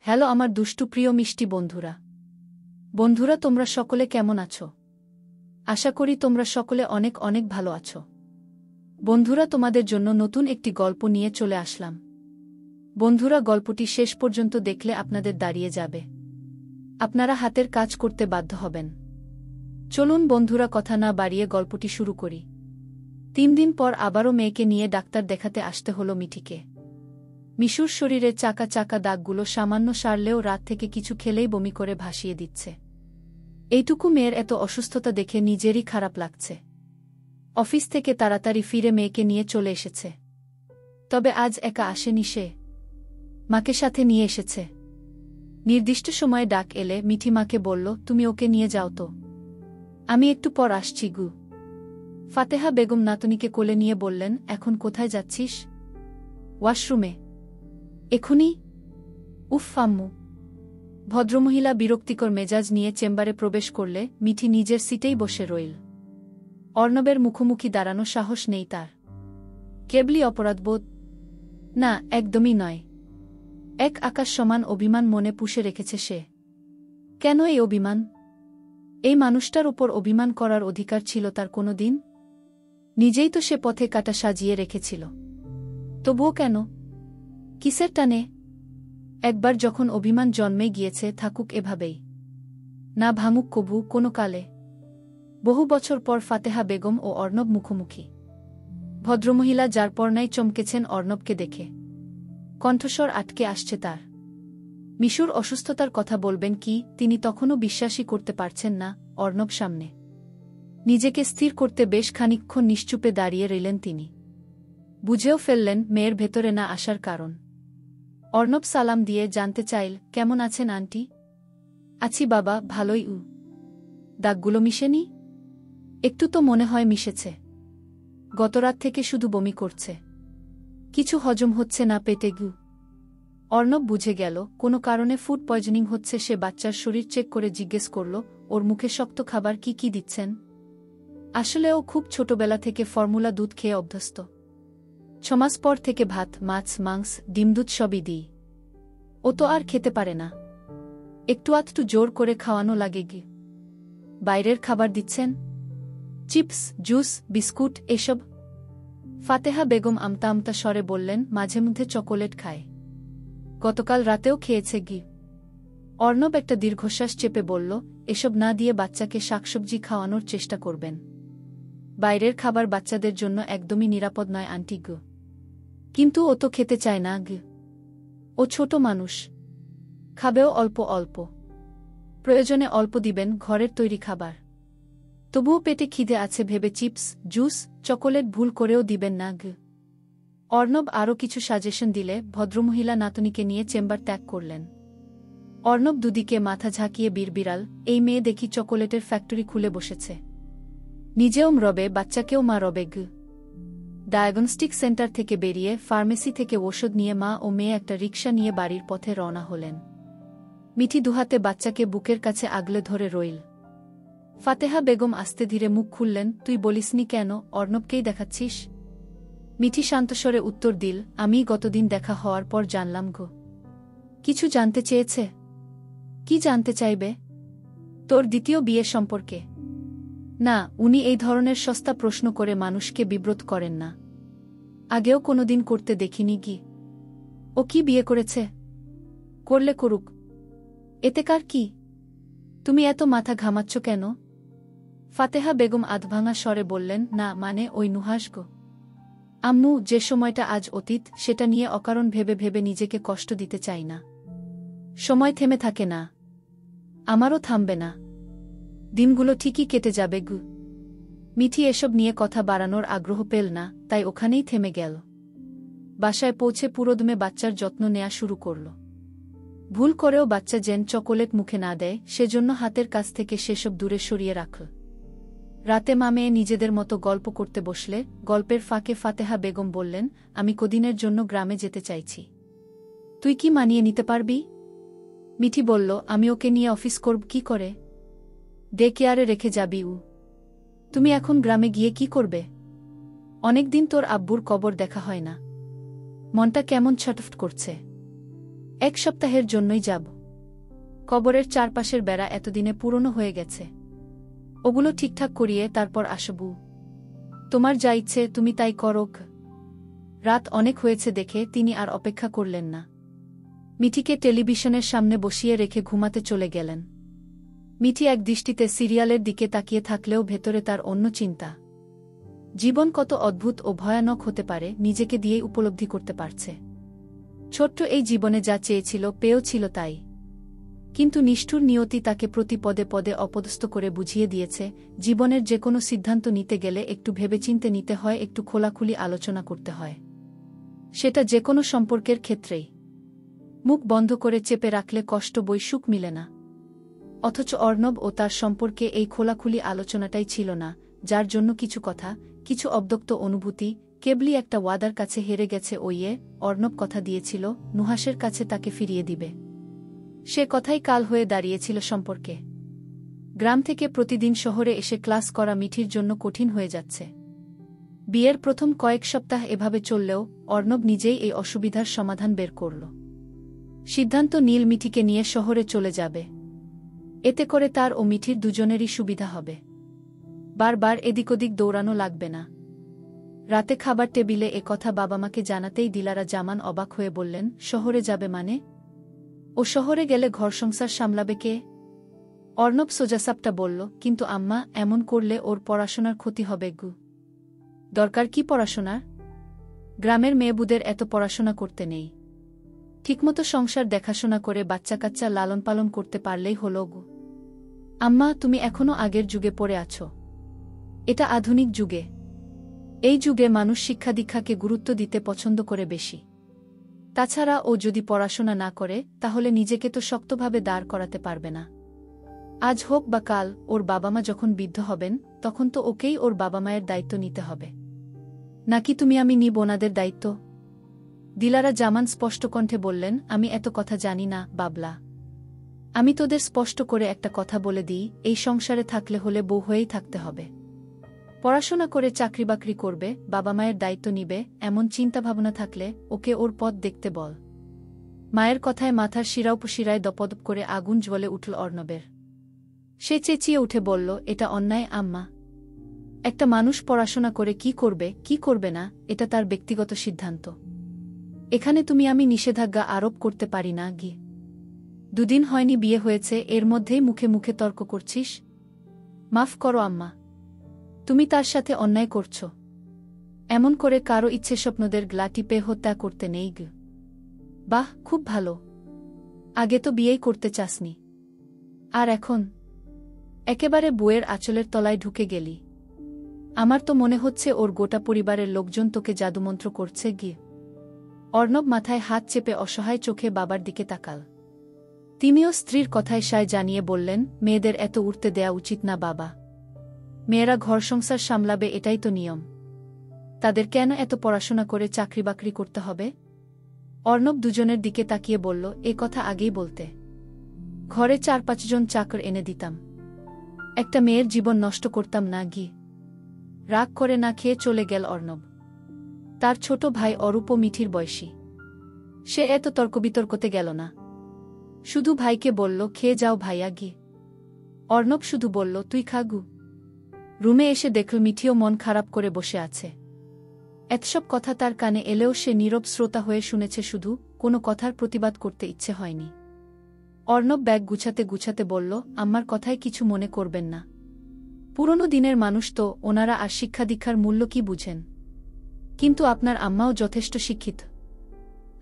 Hello আমার দুষ্টু প্রিয় মিষ্টি বন্ধুরা। বন্ধুরা, তোমরা সকলে কেমন আছো? আশা করি তোমরা সকলে অনেক অনেক ভালো আছো। বন্ধুরা, তোমাদের জন্য নতুন একটি গল্প নিয়ে চলে আসলাম। বন্ধুরা, গল্পটি শেষ পর্যন্ত দেখলে আপনাদের দাঁড়িয়ে যাবে, আপনারা হাতের কাজ করতে বাধ্য হবেন। চলুন বন্ধুরা, কথা না বাড়িয়ে গল্পটি শুরু করি। 3 দিন পর আবারও মেয়েকে নিয়ে ডাক্তার দেখাতে আসতে হলো মিঠিকে। মিশুর শরীরের চাকা চাকা দাগগুলো সামান্য সারলেও রাত থেকে কিছু খেলেই বমি করে ভাসিয়ে দিচ্ছে। এইটুকু মেয়ের এত অসুস্থতা দেখে নিজেরই খারাপ লাগছে। অফিস থেকে তাড়াতাড়ি ফিরে মেয়েকে নিয়ে চলে এসেছে। তবে আজ একা আসেনি সে, মাকে সাথে নিয়ে এসেছে। নির্দিষ্ট সময়ে ডাক এলে মিঠি মাকে বলল, তুমি ওকে নিয়ে যাও তো, আমি একটু পর আসছি গু। ফাতেহা বেগম নাতনিকে কোলে নিয়ে বললেন, এখন কোথায় যাচ্ছিস? ওয়াশরুমে। এখুনি? উফ আম্মু। ভদ্রমহিলা বিরক্তিকর মেজাজ নিয়ে চেম্বারে প্রবেশ করলে মিঠি নিজের সিটেই বসে রইল। অর্ণবের মুখোমুখি দাঁড়ানো সাহস নেই তার। কেবলই অপরাধবোধ? না, একদমই নয়। এক আকাশ সমান অভিমান মনে পুষে রেখেছে সে। কেন এই অভিমান? এই মানুষটার উপর অভিমান করার অধিকার ছিল তার কোনো দিন? নিজেই তো সে পথে কাটা সাজিয়ে রেখেছিল। তবুও কেন? কিসের টানে? একবার যখন অভিমান জন্মে গিয়েছে, থাকুক এভাবেই, না ভাঙুক কবু কোনো কালে। বহু বছর পর ফাতেহা বেগম ও অর্ণব মুখোমুখি। ভদ্রমহিলা যার পরনাই চমকেছেন অর্ণবকে দেখে। কণ্ঠস্বর আটকে আসছে তার। মিশুর অসুস্থতার কথা বলবেন কি তিনি তখনও বিশ্বাসই করতে পারছেন না অর্ণব সামনে। নিজেকে স্থির করতে বেশ খানিকক্ষণ নিশ্চুপে দাঁড়িয়ে রইলেন তিনি। বুঝেও ফেললেন মেয়ের ভেতরে না আসার কারণ। অর্ণব সালাম দিয়ে জানতে চাইল, কেমন আছেন আন্টি? আছি বাবা, ভালোই। দাগগুলো মিশেনি? একটু তো মনে হয় মিশেছে। গতরাত থেকে শুধু বমি করছে, কিছু হজম হচ্ছে না পেটে গু। অর্ণব বুঝে গেল কোনো কারণে ফুড পয়জনিং হচ্ছে। সে বাচ্চার শরীর চেক করে জিজ্ঞেস করল, ওর মুখে শক্ত খাবার কি কি দিচ্ছেন? আসলে ও খুব ছোটবেলা থেকে ফর্মুলা দুধ খেয়ে অভ্যস্ত। 6 মাস পর থেকে ভাত, মাছ, মাংস, ডিম, দুধ সবই দিই। ও তো আর খেতে পারে না, একটু আধটু জোর করে খাওয়ানো লাগে গি। বাইরের খাবার দিচ্ছেন? চিপস, জুস, বিস্কুট এসব? ফাতেহা বেগম আমতা আমতা স্বরে বললেন, মাঝে মধ্যে চকোলেট খায়, গতকাল রাতেও খেয়েছে গি। অর্ণব একটা দীর্ঘশ্বাস চেপে বলল, এসব না দিয়ে বাচ্চাকে শাকসবজি খাওয়ানোর চেষ্টা করবেন। বাইরের খাবার বাচ্চাদের জন্য একদমই নিরাপদ নয় আন্টি গু। কিন্তু ও তো খেতে চায় না গু। ও ছোট মানুষ, খাবেও অল্প অল্প, প্রয়োজনে অল্প দিবেন ঘরের তৈরি খাবার। তবুও পেটে খিদে আছে ভেবে চিপস, জুস, চকোলেট ভুল করেও দিবেন না গু। অর্ণব আরও কিছু সাজেশন দিলে ভদ্রমহিলা নাতনিকে নিয়ে চেম্বার ত্যাগ করলেন। অর্ণব দুদিকে মাথা ঝাঁকিয়ে বিড়বিড়াল, এই মেয়ে দেখি চকোলেটের ফ্যাক্টরি খুলে বসেছে। নিজেও রবে, বাচ্চাকেও মা রবে গু। ডায়াগনস্টিক সেন্টার থেকে বেরিয়ে ফার্মেসি থেকে ওষুধ নিয়ে মা ও মেয়ে একটা রিকশা নিয়ে বাড়ির পথে রওনা হলেন। মিঠি দুহাতে বাচ্চাকে বুকের কাছে আগলে ধরে রইল। ফাতেহা বেগম আস্তে ধীরে মুখ খুললেন, তুই বলিসনি কেন, অর্ণবকেই দেখাচ্ছিস? মিঠি শান্তস্বরে উত্তর দিল, আমি গতদিন দেখা হওয়ার পর জানলাম গো। কিছু জানতে চেয়েছে? কি জানতে চাইবে? তোর দ্বিতীয় বিয়ে সম্পর্কে? না, উনি এই ধরনের সস্তা প্রশ্ন করে মানুষকে বিব্রত করেন না। আগেও কোনোদিন করতে দেখিনি গি। ও কি বিয়ে করেছে? করলে করুক, এতে কার কি? তুমি এত মাথা ঘামাচ্ছ কেন? ফাতেহা বেগম আধভাঙা স্বরে বললেন, না মানে ওই নুহাস গো। আম্মু, যে সময়টা আজ অতীত সেটা নিয়ে অকারণ ভেবে ভেবে নিজেকে কষ্ট দিতে চাই না। সময় থেমে থাকে না, আমারও থামবে না। দিনগুলো ঠিকই কেটে যাবে গু। মিঠি এসব নিয়ে কথা বাড়ানোর আগ্রহ পেল না, তাই ওখানেই থেমে গেল। বাসায় পৌঁছে পুরোদমে বাচ্চার যত্ন নেয়া শুরু করল। ভুল করেও বাচ্চা যেন চকোলেট মুখে না দেয় সেজন্য হাতের কাছ থেকে সেসব দূরে সরিয়ে রাখল। রাতে মা মেয়ে নিজেদের মতো গল্প করতে বসলে গল্পের ফাঁকে ফাতেহা বেগম বললেন, আমি কদিনের জন্য গ্রামে যেতে চাইছি, তুই কি মানিয়ে নিতে পারবি? মিঠি বলল, আমি ওকে নিয়ে অফিস করব কি করে? ডে কেয়ারে রেখে যাবি উ। তুমি এখন গ্রামে গিয়ে কি করবে? অনেকদিন তোর আব্বুর কবর দেখা হয় না, মনটা কেমন ছটফট করছে। 1 সপ্তাহের জন্যই যাব। কবরের চারপাশের বেড়া এতদিনে পুরনো হয়ে গেছে। ওগুলো ঠিকঠাক করিয়ে তারপর আসবু। তোমার যা ইচ্ছে তুমি তাই করো। রাত অনেক হয়েছে দেখে তিনি আর অপেক্ষা করলেন না। মিঠিকে টেলিভিশনের সামনে বসিয়ে রেখে ঘুমাতে চলে গেলেন। মিঠি এক দৃষ্টিতে সিরিয়ালের দিকে তাকিয়ে থাকলেও ভেতরে তার অন্য চিন্তা। জীবন কত অদ্ভুত ও ভয়ানক হতে পারে নিজেকে দিয়েই উপলব্ধি করতে পারছে। ছোট্ট এই জীবনে যা চেয়েছিল পেয়েও ছিল তাই। কিন্তু নিষ্ঠুর নিয়তি তাকে প্রতি পদে পদে অপদস্থ করে বুঝিয়ে দিয়েছে, জীবনের যে কোনো সিদ্ধান্ত নিতে গেলে একটু ভেবেচিন্তে নিতে হয়, একটু খোলাখুলি আলোচনা করতে হয়। সেটা যে কোনো সম্পর্কের ক্ষেত্রেই। মুখ বন্ধ করে চেপে রাখলে কষ্ট বই সুখ মিলে না। অথচ অর্ণব ও তার সম্পর্কে এই খোলাখুলি আলোচনাটাই ছিল না, যার জন্য কিছু কথা, কিছু অব্যক্ত অনুভূতি, কেবলই একটা ওয়াদার কাছে হেরে গেছে। অর্ণব কথা দিয়েছিল নুহাসের কাছে তাকে ফিরিয়ে দিবে। সে কথাই কাল হয়ে দাঁড়িয়েছিল সম্পর্কে। গ্রাম থেকে প্রতিদিন শহরে এসে ক্লাস করা মিঠির জন্য কঠিন হয়ে যাচ্ছে। বিয়ের প্রথম কয়েক সপ্তাহ এভাবে চললেও অর্ণব নিজেই এই অসুবিধার সমাধান বের করল। সিদ্ধান্ত নীল মিঠিকে নিয়ে শহরে চলে যাবে। এতে করে তার ও মিঠির দুজনেরই সুবিধা হবে। বারবার এদিক ওদিক দৌড়ানো লাগবে না। রাতে খাবার টেবিলে কথা বাবা মাকে জানাতেই দিলারা জামান অবাক হয়ে বললেন, শহরে যাবে মানে? ও শহরে গেলে ঘর সংসার সামলাবে কে? অর্ণব সোজাসাপটা বলল, কিন্তু আম্মা, এমন করলে ওর পড়াশোনার ক্ষতি হবে গু। দরকার কি পড়াশোনার? গ্রামের মেয়েবুদের এত পড়াশোনা করতে নেই। ঠিকমতো সংসার দেখাশোনা করে বাচ্চা কাচ্চা লালন পালন করতে পারলেই হল গু। আম্মা, তুমি এখনো আগের যুগে পড়ে আছো। এটা আধুনিক যুগে। এই যুগে মানুষ শিক্ষা দীক্ষাকে গুরুত্ব দিতে পছন্দ করে বেশি। তাছাড়া ও যদি পড়াশোনা না করে তাহলে নিজেকে তো শক্তভাবে দাঁড় করাতে পারবে না। আজ হোক বা কাল ওর বাবা মা যখন বৃদ্ধ হবেন তখন তো ওকেই ওর বাবা মায়ের দায়িত্ব নিতে হবে। নাকি তুমি আমি নিব ওনাদের দায়িত্ব? দিলারা জামান স্পষ্ট কণ্ঠে বললেন, আমি এত কথা জানি না বাবলা। আমি তোদের স্পষ্ট করে একটা কথা বলে দিই, এই সংসারে থাকলে হলে বউ হয়েই থাকতে হবে। পড়াশোনা করে চাকরি বাকরি করবে, বাবা মায়ের দায়িত্ব নিবে, এমন চিন্তাভাবনা থাকলে ওকে ওর পথ দেখতে বল। মায়ের কথায় মাথার শিরাউপশিরায় দপদপ করে আগুন জ্বলে উঠল অর্ণবের। সে চেঁচিয়ে উঠে বলল, এটা অন্যায় আম্মা। একটা মানুষ পড়াশোনা করে কি করবে কি করবে না এটা তার ব্যক্তিগত সিদ্ধান্ত। এখানে তুমি আমি নিষেধাজ্ঞা আরোপ করতে পারি না। গিয়ে 2 দিন হয়নি বিয়ে হয়েছে, এর মধ্যেই মুখে মুখে তর্ক করছিস? মাফ করো আম্মা, তুমি তার সাথে অন্যায় করছ। এমন করে কারো ইচ্ছে স্বপ্নদের গ্লা টিপে হত্যা করতে নেই গ। বাহ, খুব ভালো। আগে তো বিয়েই করতে চাসনি, আর এখন একেবারে বউয়ের আঁচলের তলায় ঢুকে গেলি। আমার তো মনে হচ্ছে ওর গোটা পরিবারের লোকজন তোকে জাদুমন্ত্র করছে। গিয়ে অর্ণব মাথায় হাত চেপে অসহায় চোখে বাবার দিকে তাকাল। তিনিও স্ত্রীর কথায় সায় জানিয়ে বললেন, মেয়েদের এত উঠতে দেয়া উচিত না বাবা। মেয়েরা ঘর সংসার সামলাবে, এটাই তো নিয়ম। তাদের কেন এত পড়াশোনা করে চাকরি বাকরি করতে হবে? অর্ণব দুজনের দিকে তাকিয়ে বলল, এ কথা আগেই বলতে। ঘরে 4-5 জন চাকর এনে দিতাম। একটা মেয়ের জীবন নষ্ট করতাম না। গিয়ে রাগ করে না খেয়ে চলে গেল অর্ণব। তার ছোট ভাই অরূপ মিঠির বয়সী। সে এত তর্কবিতর্কতে গেল না, শুধু ভাইকে বলল, খেয়ে যাও ভাইয়া। গিয়ে অর্ণব শুধু বলল, তুই খাগু। রুমে এসে দেখল মিঠিও মন খারাপ করে বসে আছে। এতসব কথা তার কানে এলেও সে নীরব শ্রোতা হয়ে শুনেছে, শুধু কোনো কথার প্রতিবাদ করতে ইচ্ছে হয়নি। অর্ণব ব্যাগ গুছাতে গুছাতে বলল, আম্মার কথায় কিছু মনে করবেন না। পুরনো দিনের মানুষ তো, ওনারা আর শিক্ষা দীক্ষার মূল্য কি বুঝেন? কিন্তু আপনার আম্মাও যথেষ্ট শিক্ষিত।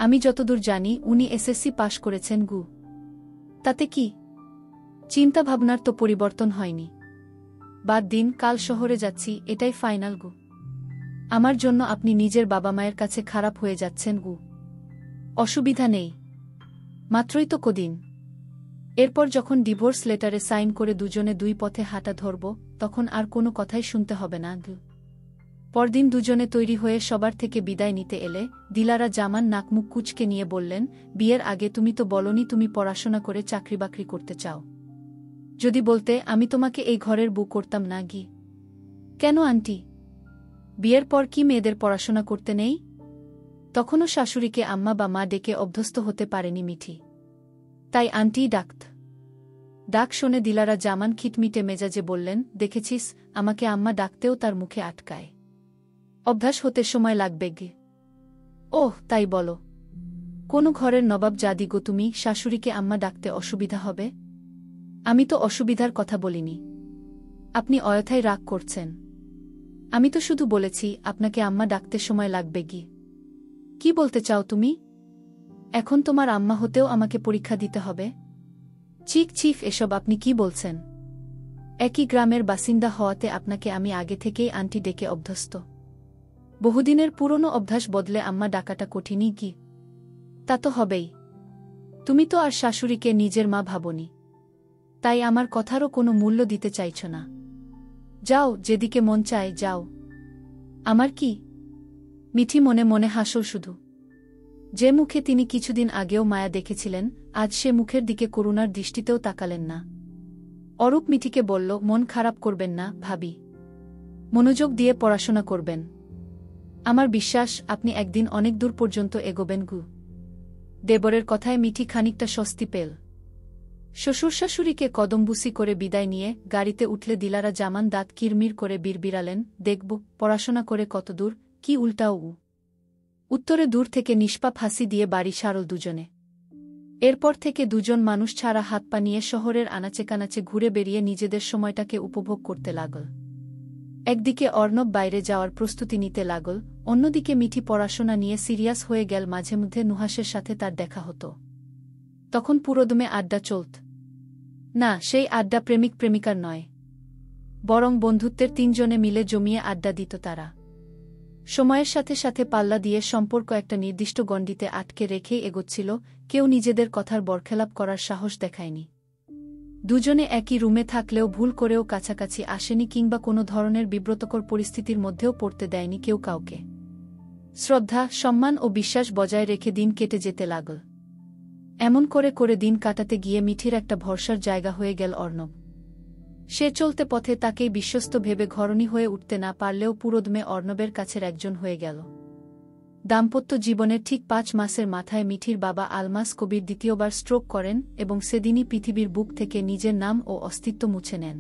আমি যতদূর জানি উনি এসএসসি পাশ করেছেন গু। তাতে কি? চিন্তাভাবনার তো পরিবর্তন হয়নি। বাদ দিন, কাল শহরে যাচ্ছি, এটাই ফাইনাল গু। আমার জন্য আপনি নিজের বাবা মায়ের কাছে খারাপ হয়ে যাচ্ছেন গু। অসুবিধা নেই, মাত্রই তো কদিন। এরপর যখন ডিভোর্স লেটারে সাইন করে দুজনে 2 পথে হাঁটা ধরব, তখন আর কোনো কথাই শুনতে হবে না গু। পরদিন দুজনে তৈরি হয়ে সবার থেকে বিদায় নিতে এলে দিলারা জামান নাকমুখ কুচকে নিয়ে বললেন, বিয়ের আগে তুমি তো বলনি তুমি পড়াশোনা করে চাকরি বাকরি করতে চাও। যদি বলতে আমি তোমাকে এই ঘরের বউ করতাম না। গি কেন আন্টি? বিয়ের পর কি মেয়েদের পড়াশোনা করতে নেই? তখনও শাশুড়িকে আম্মা বা মা ডেকে অভ্যস্ত হতে পারেনি মিঠি। তাই আন্টি ডাকত। ডাক শুনে দিলারা জামান খিটমিটে মেজাজে বললেন, দেখেছিস, আমাকে আম্মা ডাকতেও তার মুখে আটকায়। অভ্যাস হতে সময় লাগবে গে। ওহ, তাই বলো? কোন ঘরের নবাব জাদি গো তুমি, শাশুড়িকে আম্মা ডাকতে অসুবিধা হবে? আমি তো অসুবিধার কথা বলিনি। আপনি অযথাই রাগ করছেন। আমি তো শুধু বলেছি আপনাকে আম্মা ডাকতে সময় লাগবে গি। কি বলতে চাও তুমি? এখন তোমার আম্মা হতেও আমাকে পরীক্ষা দিতে হবে? চিফ, এসব আপনি কি বলছেন? একই গ্রামের বাসিন্দা হওয়াতে আপনাকে আমি আগে থেকেই আন্টি ডেকে অভ্যস্ত। বহুদিনের পুরনো অভ্যাস বদলে আম্মা ডাকাটা কঠিনই কি? তা তো হবেই। তুমি তো আর শাশুড়িকে নিজের মা ভাবনি, তাই আমার কথারও কোনো মূল্য দিতে চাইছ না। যাও, যেদিকে মন চায় যাও। আমার কি? মিঠি মনে মনে হাসল শুধু। যে মুখে তিনি কিছুদিন আগেও মায়া দেখেছিলেন, আজ সে মুখের দিকে করুণার দৃষ্টিতেও তাকালেন না। অরূপ মিঠিকে বলল, মন খারাপ করবেন না ভাবি। মনোযোগ দিয়ে পড়াশোনা করবেন। আমার বিশ্বাস আপনি একদিন অনেক দূর পর্যন্ত এগোবেন গু। দেবরের কথায় মিঠি খানিকটা স্বস্তি পেল। শ্বশুর শাশুড়িকে কদমবুসি করে বিদায় নিয়ে গাড়িতে উঠলে দিলারা জামান দাঁত কিরমির করে বিড়বিড়ালেন, দেখব পড়াশোনা করে কতদূর, কি উল্টাও উ। উত্তরে দূর থেকে নিষ্পাপ হাসি দিয়ে বাড়ি সারল দুজনে। এরপর থেকে দুজন মানুষ ছাড়া হাত পা নিয়ে শহরের আনাচে কানাচে ঘুরে বেরিয়ে নিজেদের সময়টাকে উপভোগ করতে লাগল। একদিকে অর্ণব বাইরে যাওয়ার প্রস্তুতি নিতে লাগল, অন্যদিকে মিঠি পড়াশোনা নিয়ে সিরিয়াস হয়ে গেল। মাঝে মধ্যে নুহাসের সাথে তার দেখা হতো। তখন পুরোদমে আড্ডা চলত। না, সেই আড্ডা প্রেমিক প্রেমিকার নয়, বরং বন্ধুত্বের তিনজনে মিলে জমিয়ে আড্ডা দিত তারা। সময়ের সাথে সাথে পাল্লা দিয়ে সম্পর্ক একটা নির্দিষ্ট গণ্ডিতে আটকে রেখেই এগোচ্ছিল, কেউ নিজেদের কথার বরখেলাপ করার সাহস দেখায়নি। দুজনে একই রুমে থাকলেও ভুল করেও কাছাকাছি আসেনি কিংবা কোনো ধরনের বিব্রতকর পরিস্থিতির মধ্যেও পড়তে দেয়নি কেউ কাউকে। শ্রদ্ধা, সম্মান ও বিশ্বাস বজায় রেখে দিন কেটে যেতে লাগল। এমন করে করে দিন কাটাতে গিয়ে মিঠির একটা ভরসার জায়গা হয়ে গেল অর্ণব। সে চলতে পথে তাকেই বিশ্বস্ত ভেবে ঘরণী হয়ে উঠতে না পারলেও পুরোদমে অর্ণবের কাছের একজন হয়ে গেল। দাম্পত্য জীবনের ঠিক 5 মাসের মাথায় মিঠির বাবা আলমাস কবির দ্বিতীয়বার স্ট্রোক করেন এবং সেদিনই পৃথিবীর বুক থেকে নিজের নাম ও অস্তিত্ব মুছে নেন।